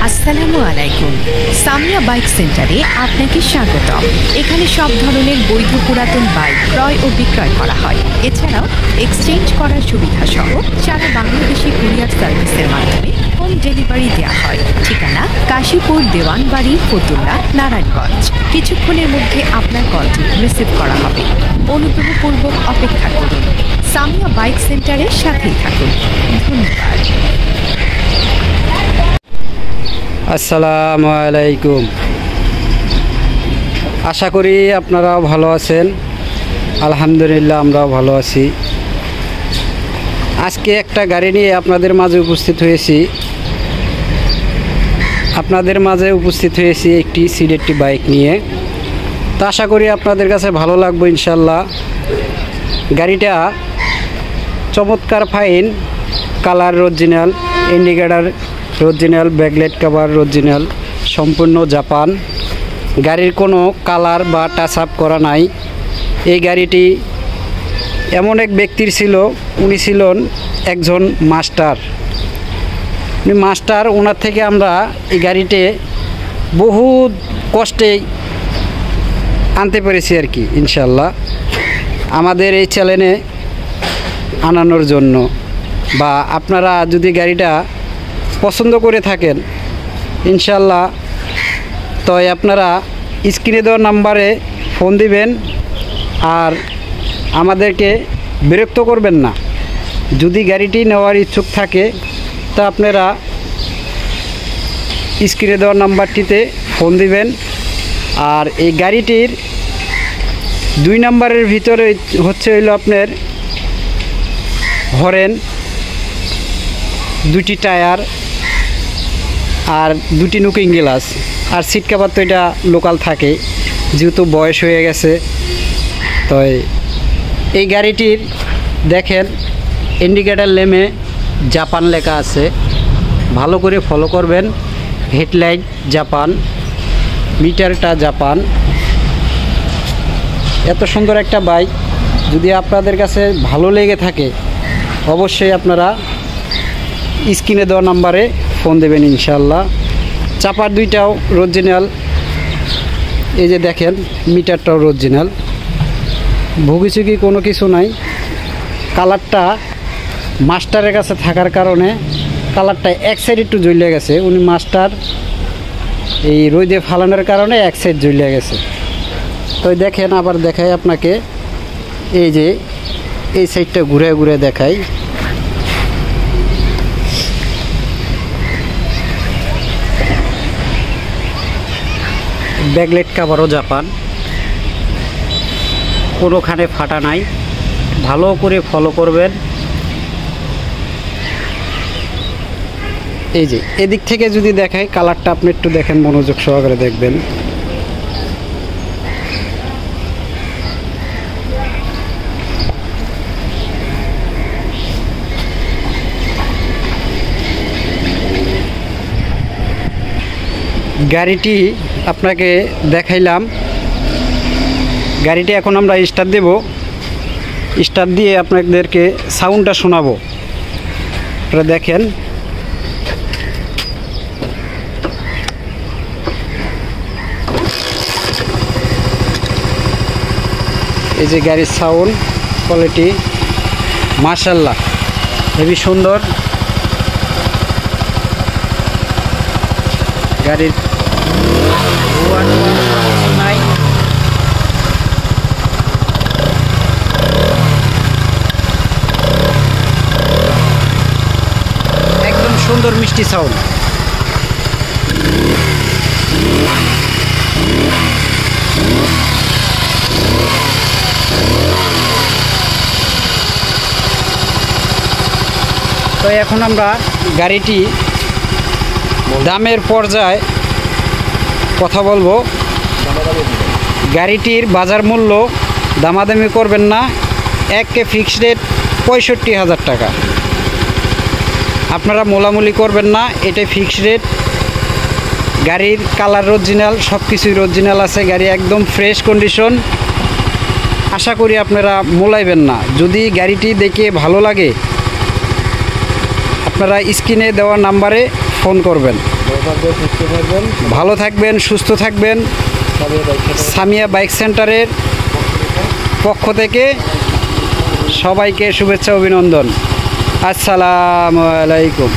আসসালামু আলাইকুম। সামিয়া বাইক সেন্টারে আপনাকে স্বাগতম। এখানে সব ধরনের বৈধ পুরাতন বাইক ক্রয় ও বিক্রয় করা হয়। এছাড়াও এক্সচেঞ্জ করার সুবিধা সহ সারা বাংলাদেশে কুরিয়ার সার্ভিসের মাধ্যমে হোম ডেলিভারি দেওয়া হয়। ঠিকানা কাশীপুর, দেওয়ানবাড়ি, ফতুল্লা, নারায়ণগঞ্জ। কিছুক্ষণের মধ্যে আপনার কলটি রিসিভ করা হবে। অনুগ্রহপূর্বক অপেক্ষা করুন। সামিয়া বাইক সেন্টারের সাথেই থাকুন। ধন্যবাদ। আসসালামু আলাইকুম। আশা করি আপনারাও ভালো আছেন। আলহামদুলিল্লাহ আমরাও ভালো আছি। আজকে একটা গাড়ি নিয়ে আপনাদের মাঝে উপস্থিত হয়েছি। একটি সিলেটি বাইক নিয়ে। তা আশা করি আপনাদের কাছে ভালো লাগবে ইনশাল্লাহ। গাড়িটা চমৎকার fine, colour original, indicator original, backlight cover original, সম্পূর্ণ জাপান। গাড়ির কোনো কালার বা টাচ আপ করা নাই। এই গাড়িটি এমন এক ব্যক্তির ছিল, উনি ছিলেন একজন মাস্টার। ওনার থেকে আমরা এই গাড়িতে বহু কষ্টে আনতে পেরেছি আর কি ইনশাল্লাহ, আমাদের এই চ্যানেলে আনানোর জন্য। বা আপনারা যদি গাড়িটা পছন্দ করে থাকেন ইনশাল্লাহ, তো আপনারা স্ক্রিনে দেওয়া নাম্বারে ফোন দিবেন। আর আমাদেরকে বিরক্ত করবেন না। যদি গাড়িটি নেওয়ার ইচ্ছুক থাকে তা আপনারা স্ক্রিনে দেওয়া নাম্বারটিতে ফোন দিবেন। আর এই গাড়িটির 2 নাম্বারের ভিতরে হইল আপনার হরেন, 2টি টায়ার আর 2টি লুকিং গ্লাস। আর সিট কভার তো এটা লোকাল থাকে, যেহেতু বয়স হয়ে গেছে। তো এই গাড়িটির দেখেন ইন্ডিকেটার ল্যাম্পে জাপান লেখা আছে, ভালো করে ফলো করবেন। হেডলাইট জাপান, মিটারটা জাপান। এত সুন্দর একটা বাইক যদি আপনাদের কাছে ভালো লেগে থাকে অবশ্যই আপনারা স্ক্রিনে দেওয়া নাম্বারে ফোন দেবেন ইনশাল্লাহ। চাপার 2টাও অরিজিনাল, এই যে দেখেন মিটারটাও অরিজিনাল, ভুগিচুকি কোনো কিছু নাই। কালারটা মাস্টারের কাছে থাকার কারণে কালারটা এক সাইড একটু জ্বলে গেছে। উনি মাস্টার এই রোদে ফালানোর কারণে এক সাইড জ্বলে গেছে। তো দেখেন, আবার দেখাই আপনাকে, এই যে এই সাইডটা ঘুরে ঘুরে দেখাই। ব্যাকলাইট কভারও জাপান, কোনোখানে ফাটা নাই। ভালো করে ফলো করবেন। এই যে এদিক থেকে যদি দেখাই কালারটা আপনি একটু দেখেন, মনোযোগ সহকারে দেখবেন। গাড়িটি আপনাকে দেখাইলাম। গাড়িটি এখন আমরা স্টার্ট দেব। স্টার্ট দিয়ে আপনাদেরকে সাউন্ডটা শোনাবো। আপনারা দেখেন, এই যে গাড়ির সাউন্ড কোয়ালিটি মাশাআল্লাহ হেবি সুন্দর। গাড়ির নাই, একদম সুন্দর মিষ্টি সাউন্ড। তো এখন আমরা গাড়িটি দামের পর্যায়ে কথা বলবো। গাড়িটির বাজার মূল্য দামাদামি করবেন না। একে ফিক্সড রেট 65,000 টাকা। আপনারা মোলামুলি করবেন না, এটাই ফিক্সড রেট। গাড়ির কালার অরিজিনাল, সব কিছুই অরিজিনাল আছে। গাড়ি একদম ফ্রেশ কন্ডিশন। আশা করি আপনারা মোলাইবেন না। যদি গাড়িটি দেখে ভালো লাগে আপনারা স্ক্রিনে দেওয়া নাম্বারে ফোন করবেন। সুস্থ থাকবেন। ভালো থাকবেন, সুস্থ থাকবেন। সামিয়া বাইক সেন্টারের পক্ষ থেকে সবাইকে শুভেচ্ছা, অভিনন্দন। আসসালামু আলাইকুম।